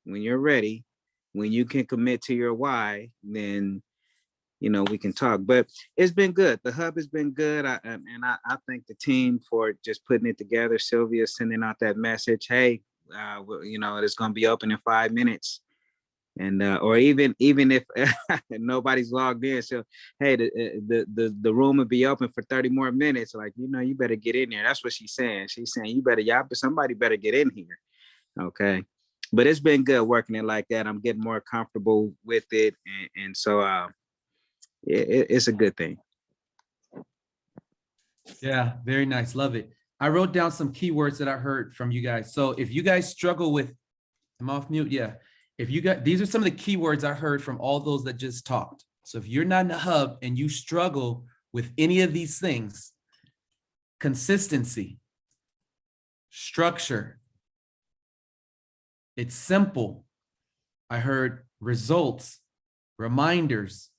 when you can commit to your why, then, you know, we can talk. But it's been good. The hub has been good. I thank the team for just putting it together. Sylvia sending out that message. Hey, you know, it's going to be open in 5 minutes. And or even if nobody's logged in, so hey, the room will be open for 30 more minutes. Like, you know, you better get in there. That's what she's saying. She's saying somebody better get in here. Okay. But it's been good working it like that. I'm getting more comfortable with it. And so it's a good thing. Yeah, very nice. Love it. I wrote down some keywords that I heard from you guys. So if you guys struggle with, I'm off mute. Yeah. If you got, these are some of the keywords I heard from all those that just talked. So if you're not in the hub and you struggle with any of these things, consistency, structure, it's simple. I heard results, reminders,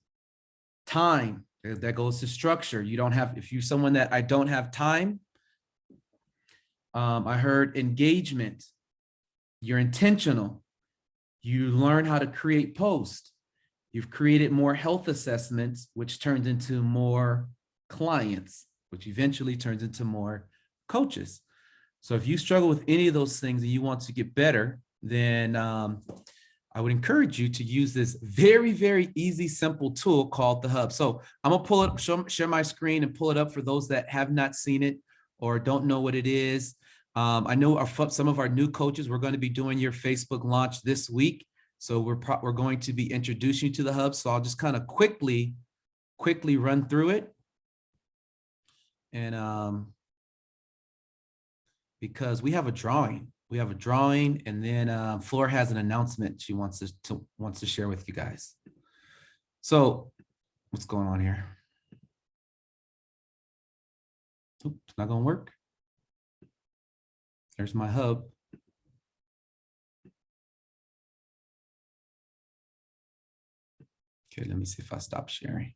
time, that goes to structure. You don't have, if you're someone that I don't have time, I heard engagement, you're intentional. You learn how to create posts. You've created more health assessments, which turns into more clients, which eventually turns into more coaches. So if you struggle with any of those things and you want to get better, then I would encourage you to use this very, very easy, simple tool called the Hub. So I'm gonna pull it, share my screen and pull it up for those that have not seen it or don't know what it is. I know some of our new coaches, we're going to be doing your Facebook launch this week. So we're going to be introducing you to the Hub. So I'll just kind of quickly run through it. And because we have a drawing and then Flora has an announcement she wants to share with you guys. So what's going on here? Oops, it's not going to work. There's my hub. Okay, let me see if I stop sharing.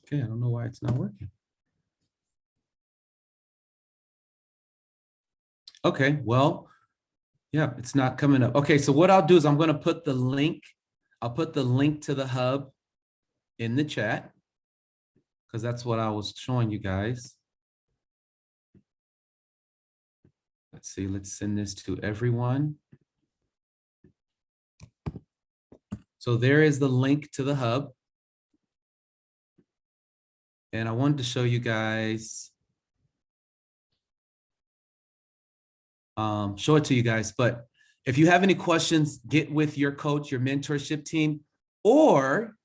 Okay, I don't know why it's not working. Okay, well, yeah, it's not coming up. Okay, so what I'll do is I'm going to put the link. I'll put the link to the Hub in the chat. because that's what I was showing you guys. Let's see, let's send this to everyone. So there is the link to the hub. And I wanted to show you guys, show it to you guys. But if you have any questions, get with your coach, your mentorship team, or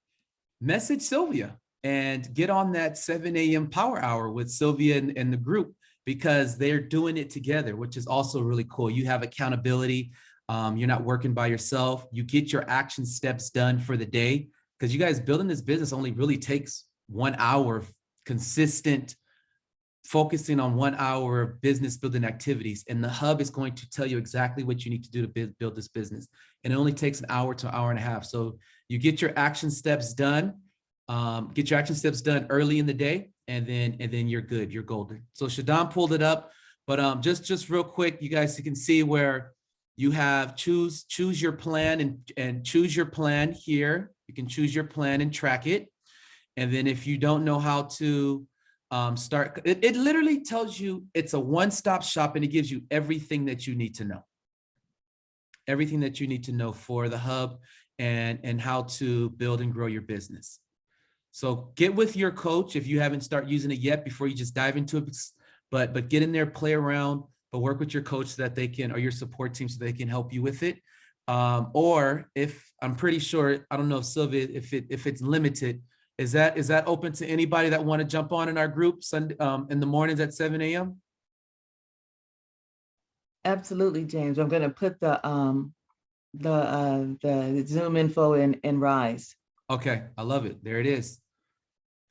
message Sylvia and get on that 7 a.m. power hour with Sylvia and the group, because they're doing it together, which is also really cool. You have accountability. You're not working by yourself. You get your action steps done for the day, because you guys building this business only really takes 1 hour of consistent focusing on 1 hour of business building activities. And the hub is going to tell you exactly what you need to do to build this business. And it only takes an hour to an hour and a half. So you get your action steps done, early in the day, and then you're good, you're golden. So Shadon pulled it up, but just real quick, you guys, you can see where you have choose your plan and choose your plan here. You can choose your plan and track it. And then if you don't know how to start, it literally tells you it's a one-stop shop, and it gives you everything that you need to know. Everything that you need to know for the hub and how to build and grow your business. So get with your coach if you haven't started using it yet before you just dive into it. But get in there, play around, but work with your coach so that they can, or your support team, so they can help you with it. Or if I'm pretty sure, I don't know, Sylvia, if it's limited, is that open to anybody that want to jump on in our group Sunday in the mornings at 7 a.m.? Absolutely, James. I'm going to put the Zoom info in Rise. Okay, I love it. There it is.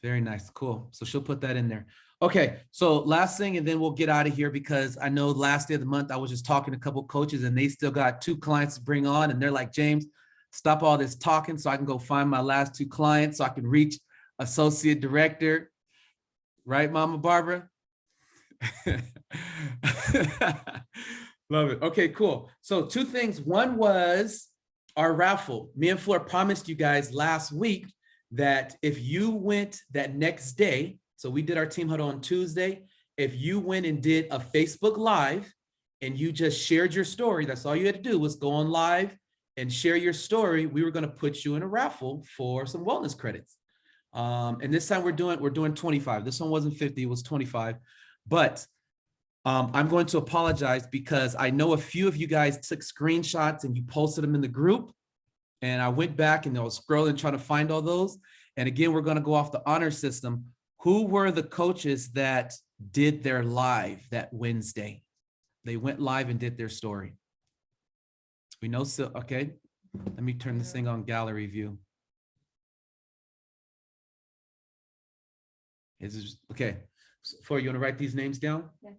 Very nice, cool. So she'll put that in there. Okay, so last thing, and then we'll get out of here, because I know last day of the month I was just talking to a couple of coaches, and they still got 2 clients to bring on, and they're like, James, stop all this talking so I can go find my last 2 clients so I can reach associate director. Right, Mama Barbara? Love it. Okay, cool. So 2 things. One was our raffle. Me and Fleur promised you guys last week that if you went that next day, so we did our team huddle on Tuesday, if you went and did a Facebook Live and you just shared your story, that's all you had to do was go on live and share your story, we were going to put you in a raffle for some wellness credits. And this time we're doing 25. This one wasn't 50, it was 25. But I'm going to apologize, because I know a few of you guys took screenshots and you posted them in the group. And I went back and I was scrolling trying to find all those. And again, we're going to go off the honor system. Who were the coaches that did their live that Wednesday? They went live and did their story. We know, so okay. Let me turn this thing on gallery view. Okay. So, you want to write these names down? Yeah.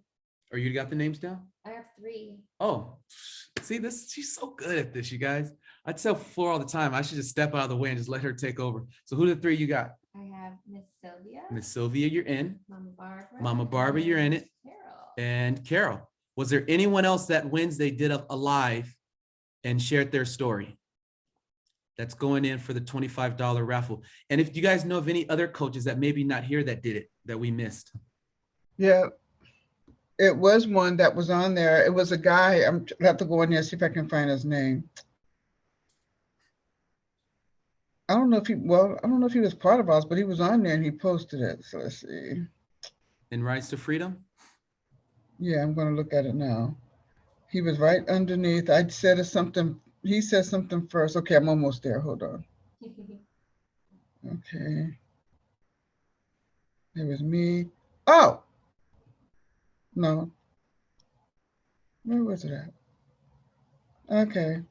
Or you got the names down? I have 3. Oh, see this, she's so good at this, you guys. I tell Fleur all the time, I should just step out of the way and just let her take over. So who are the 3 you got? I have Miss Sylvia. Miss Sylvia, you're in. Mama Barbara. Mama Barbara, you're in it. Carol. And Carol. Was there anyone else that Wednesday did a live and shared their story? That's going in for the $25 raffle. And if you guys know of any other coaches that maybe not here that did it, that we missed. Yeah, it was one that was on there. It was a guy. I have to go in there and see if I can find his name. I don't know if he was part of us, but he was on there and he posted it. So let's see. In Rise to Freedom? Yeah, I'm going to look at it now. He was right underneath. I said something. He said something first. Okay, I'm almost there. Hold on. Okay. It was me. Oh! No. Where was it at? Okay.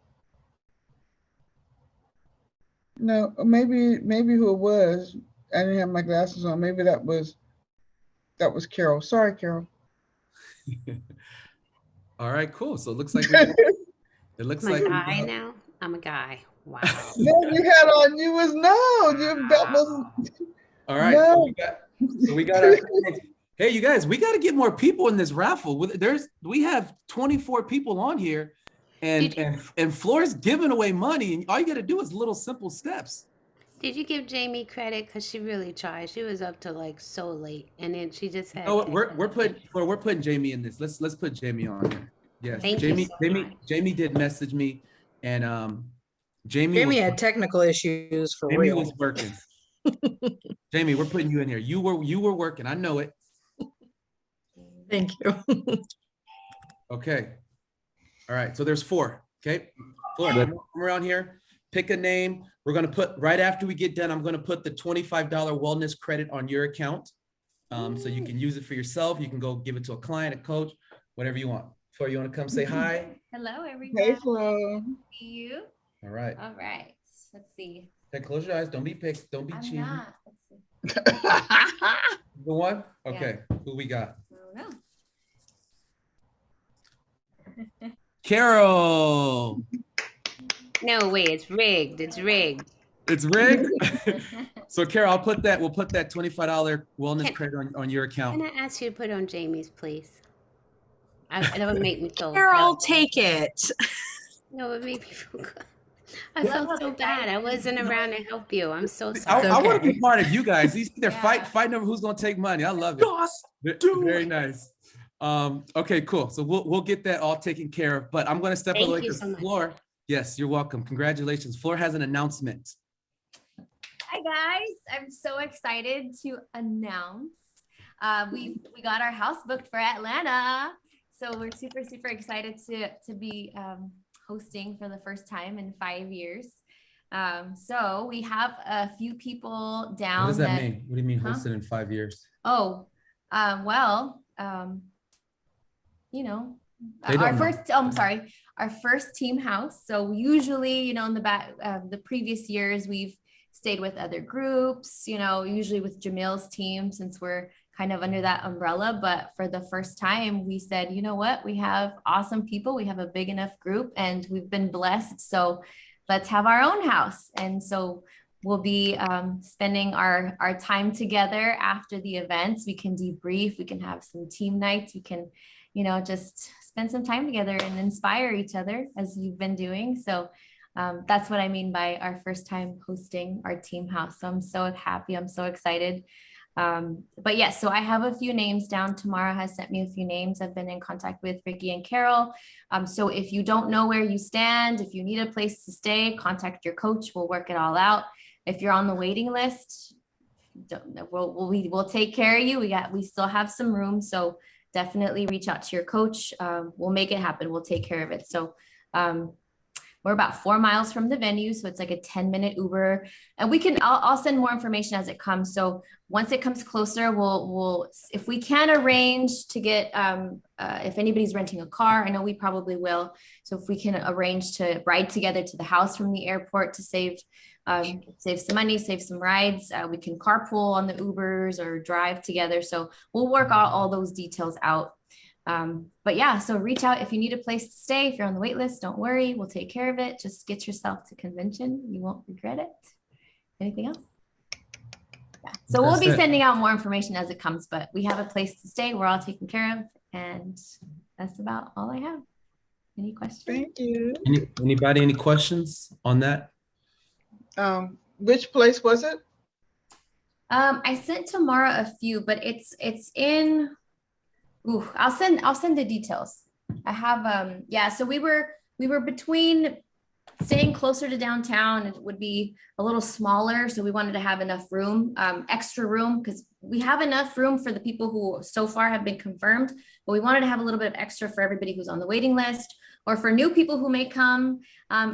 No, maybe who it was. I didn't have my glasses on. Maybe that was Carol. Sorry, Carol. All right, cool. So it looks like it looks I'm like a guy now. I'm a guy. Wow. No, you had on. You was no. You that wasn't. all right. No. So we got our, hey, you guys, we got to get more people in this raffle. We have 24 people on here, and Floor's giving away money, and all you got to do is little simple steps. Did you give Jamie credit? Because she really tried. She was up to like so late, and then she just had. Oh, to- we're putting Jamie in this. Let's put Jamie on here. Yes, Thank you so much. Jamie did message me, and Jamie Jamie was, had technical issues for Jamie real. was working. Jamie, we're putting you in here. You were working. I know it. Thank you. Okay. All right. So there's 4. Okay. Flora, come around here. Pick a name. We're gonna put right after we get done. I'm gonna put the $25 wellness credit on your account, so you can use it for yourself. You can go give it to a client, a coach, whatever you want. Flora, you want to come say hi? Hello, everyone. Hey, Flo. See you. All right. All right. Let's see. Okay, close your eyes. Don't be picked. Don't be I'm cheesy. not. Let's see. The one? Yeah. Okay. Who we got? I don't know. Carol. No, wait, it's rigged. It's rigged. It's rigged. So Carol, we'll put that $25 wellness Can- credit on your account. Can I ask you to put on Jamie's, please? That would make me feel. Carol, take it. No, it made me feel good. I felt so bad. I wasn't around to help you. I'm so I, sorry. I want to okay. be part of you guys. They're Yeah. fighting over who's gonna take money. I love it. Very nice. Okay, cool. So we'll get that all taken care of. But I'm gonna step Thank away you to so much. Floor. Yes, you're welcome. Congratulations. Floor has an announcement. Hi guys, I'm so excited to announce we got our house booked for Atlanta. So we're super excited to be hosting for the first time in 5 years. So we have a few people down. What does that mean? What do you mean Huh? hosted in 5 years? Oh, well, you know, They our don't know. first, I'm sorry, our first team house. So usually, you know, in the back, the previous years, we've stayed with other groups, you know, usually with Jamil's team, since we're kind of under that umbrella. But for the first time, we said, you know what, we have awesome people. We have a big enough group and we've been blessed. So let's have our own house. And so we'll be spending our time together after the events. We can debrief, we can have some team nights, we can, you know, just spend some time together and inspire each other as you've been doing. So that's what I mean by our first time hosting our team house. So I'm so happy, I'm so excited. But yes, so I have a few names down. Tamara has sent me a few names. I've been in contact with Ricky and Carol. So if you don't know where you stand, if you need a place to stay, contact your coach. We'll work it all out. If you're on the waiting list, we'll take care of you. We still have some room. So definitely reach out to your coach. We'll make it happen. We'll take care of it. So we're about 4 miles from the venue. So it's like a 10-minute Uber, and I'll send more information as it comes. So once it comes closer, we'll if we can arrange to get, if anybody's renting a car, I know we probably will. So if we can arrange to ride together to the house from the airport to save some money, save some rides, we can carpool on the Ubers or drive together. So we'll work all those details out. But yeah, so reach out if you need a place to stay. If you're on the wait list, don't worry, we'll take care of it. Just get yourself to convention. You won't regret it. Anything else? Yeah. So we'll be sending out more information as it comes, but we have a place to stay. We're all taken care of. And that's about all I have. Any questions? Thank you. Anybody, any questions on that? Which place was it? I sent Tamara a few, but it's in, I'll send the details. I have, yeah, so we were between staying closer to downtown. It would be a little smaller. So we wanted to have enough room, extra room, because we have enough room for the people who so far have been confirmed, but we wanted to have a little bit of extra for everybody who's on the waiting list, or for new people who may come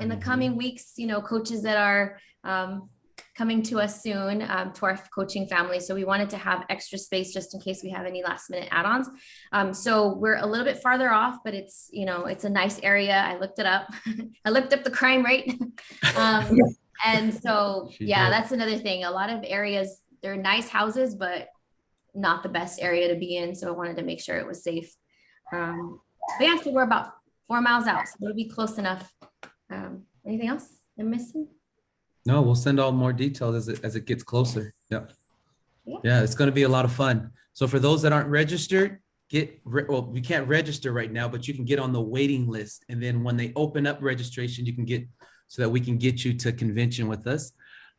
in the coming weeks, you know, coaches that are coming to us soon, to our coaching family. So we wanted to have extra space just in case we have any last minute add-ons. So we're a little bit farther off, but it's, you know, it's a nice area. I looked it up. I looked up the crime rate. And so, yeah, that's another thing. A lot of areas, they're nice houses, but not the best area to be in. So I wanted to make sure it was safe. But yeah, so we're about 4 miles out. So it'll be close enough. Anything else I'm missing? No, we'll send all more details as it gets closer. Yeah. Yeah, it's going to be a lot of fun. So for those that aren't registered, well, we can't register right now, but you can get on the waiting list. And then when they open up registration, you can get, so that we can get you to convention with us.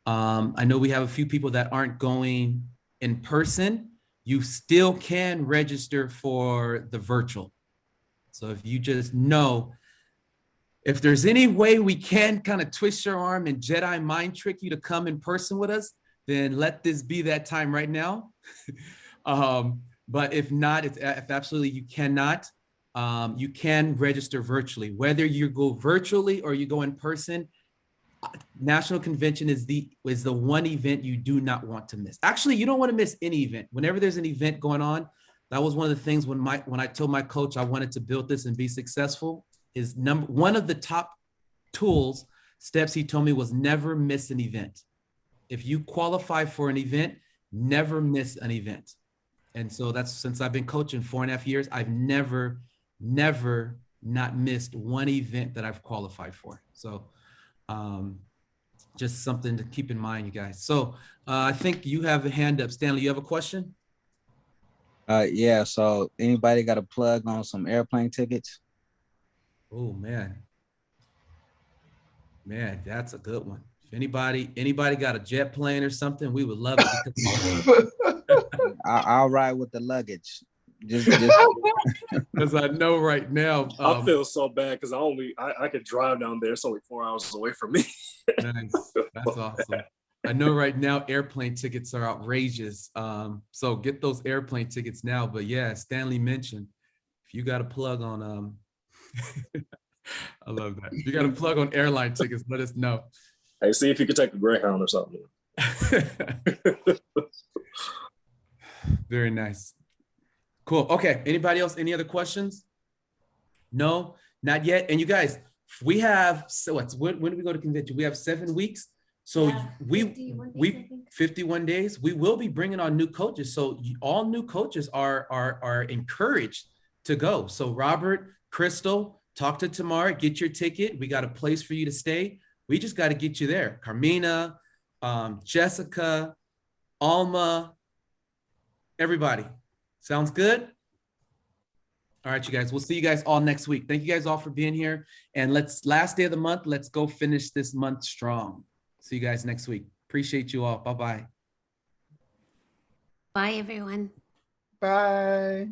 I know we have a few people that aren't going in person. You still can register for the virtual. So if you just know, if there's any way we can kind of twist your arm and Jedi mind trick you to come in person with us, then let this be that time right now. But if not, if absolutely you cannot, you can register virtually. Whether you go virtually or you go in person, National Convention is the one event you do not want to miss. Actually, you don't want to miss any event. Whenever there's an event going on, that was one of the things when I told my coach I wanted to build this and be successful, is one of the top steps he told me was never miss an event. If you qualify for an event, never miss an event. And so that's, since I've been coaching 4.5 years, I've never not missed one event that I've qualified for. So just something to keep in mind, you guys. So I think you have a hand up. Stanley, you have a question? Yeah, so anybody got a plug on some airplane tickets? Oh man, that's a good one. If anybody got a jet plane or something, we would love it. I'll ride with the luggage. Just because I know right now. I feel so bad because I could drive down there. It's only 4 hours away from me. Nice. That's awesome. I know right now airplane tickets are outrageous. So get those airplane tickets now. But yeah, Stanley mentioned, if you got a plug on I love that. If you got a plug on airline tickets, let us know. Hey, see if you could take a Greyhound or something. Very nice. Cool. Okay. Anybody else? Any other questions? No, not yet. And you guys, we have, so when do we go to convention? We have 7 weeks. So Yeah, 51 days. We will be bringing on new coaches. So all new coaches are encouraged to go. So Robert, Crystal, talk to Tamara, get your ticket. We got a place for you to stay. We just got to get you there. Carmina, Jessica, Alma, everybody. Sounds good? All right, you guys. We'll see you guys all next week. Thank you guys all for being here. And last day of the month, let's go finish this month strong. See you guys next week. Appreciate you all. Bye-bye. Bye, everyone. Bye.